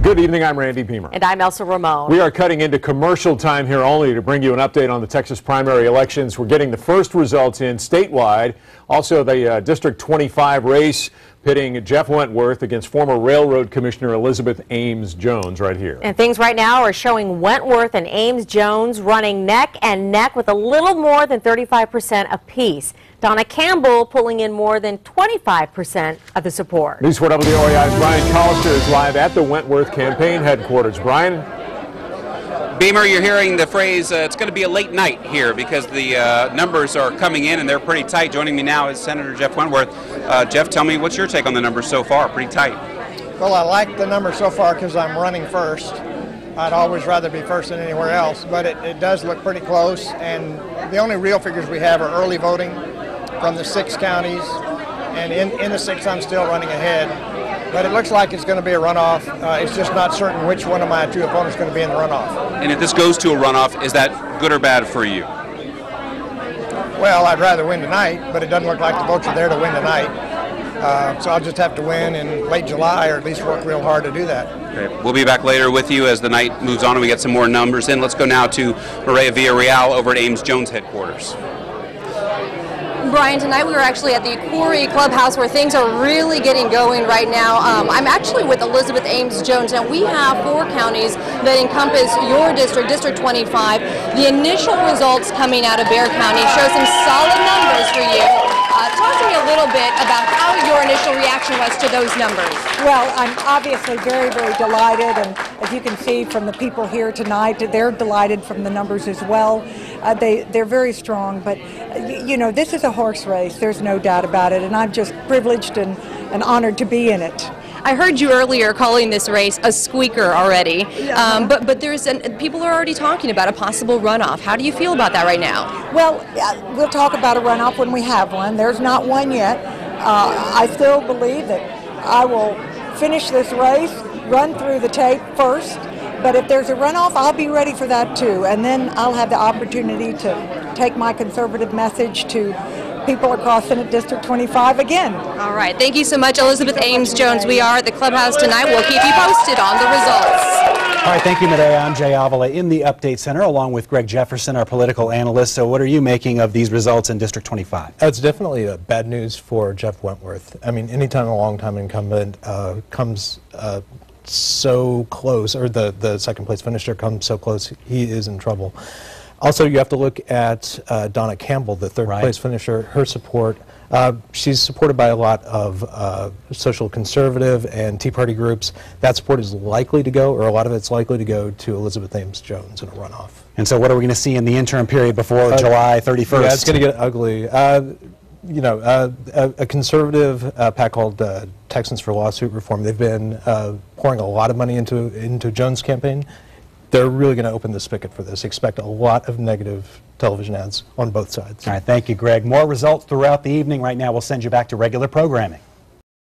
Good evening, I'm Randy Beamer. And I'm Elsa Ramon. We are cutting into commercial time here only to bring you an update on the Texas primary elections. We're getting the first results in statewide. Also, the District 25 race pitting Jeff Wentworth against former Railroad Commissioner Elizabeth Ames Jones right here. And things right now are showing Wentworth and Ames Jones running neck and neck with a little more than 35% apiece. Donna Campbell pulling in more than 25% of the support. News 4 WOAI's Brian Collister is live at the Wentworth campaign headquarters. Brian? Beamer, you're hearing the phrase, it's going to be a late night here because the numbers are coming in and they're pretty tight. Joining me now is Senator Jeff Wentworth. Jeff, tell me, what's your take on the numbers so far? Pretty tight. Well, I like the numbers so far because I'm running first. I'd always rather be first than anywhere else, but it does look pretty close, and the only real figures we have are early voting from the 6 counties, and in the 6 I'm still running ahead. But it looks like it's going to be a runoff. It's just not certain which one of my 2 opponents is going to be in the runoff. And if this goes to a runoff, is that good or bad for you? Well, I'd rather win tonight, but it doesn't look like the votes are there to win tonight. So I'll just have to win in late July, or at least work real hard to do that. Okay. We'll be back later with you as the night moves on and we get some more numbers in. Let's go now to Maria Villarreal over at Ames Jones headquarters. Brian, tonight we were actually at the Quarry Clubhouse where things are really getting going right now. I'm actually with Elizabeth Ames Jones. Now, we have 4 counties that encompass your district, District 25. The initial results coming out of Bexar County show some solid numbers for you. Talk to me a little bit about how your initial reaction was to those numbers. Well, I'm obviously very, very delighted, and as you can see from the people here tonight, they're delighted from the numbers as well. They're very strong, but you know, this is a horse race, there's no doubt about it, and I'm just privileged and honored to be in it. I heard you earlier calling this race a squeaker already, but people are already talking about a possible runoff. How do you feel about that right now? Well, we'll talk about a runoff when we have one. There's not one yet. I still believe that I will finish this race, run through the tape first, but if there's a runoff, I'll be ready for that too, and then I'll have the opportunity to take my conservative message to people across Senate District 25 again. All right. Thank you so much, Elizabeth Ames Jones. We are at the clubhouse tonight. We'll keep you posted on the results. All right. Thank you, Medea. I'm Jay Avila in the Update Center, along with Greg Jefferson, our political analyst. So what are you making of these results in District 25? It's definitely bad news for Jeff Wentworth. I mean, anytime a long-time incumbent comes so close, or the second-place finisher comes so close, he is in trouble. Also, you have to look at Donna Campbell, the third-place finisher, her support. She's supported by a lot of social conservative and Tea Party groups. That support is likely to go, or a lot of it's likely to go, to Elizabeth Ames Jones in a runoff. And so what are we going to see in the interim period before July 31st? Yeah, it's going to get ugly. You know, a conservative pack called Texans for Lawsuit Reform, they've been pouring a lot of money into Jones' campaign. They're really going to open the spigot for this. Expect a lot of negative television ads on both sides. All right, thank you, Greg. More results throughout the evening. Right now, we'll send you back to regular programming.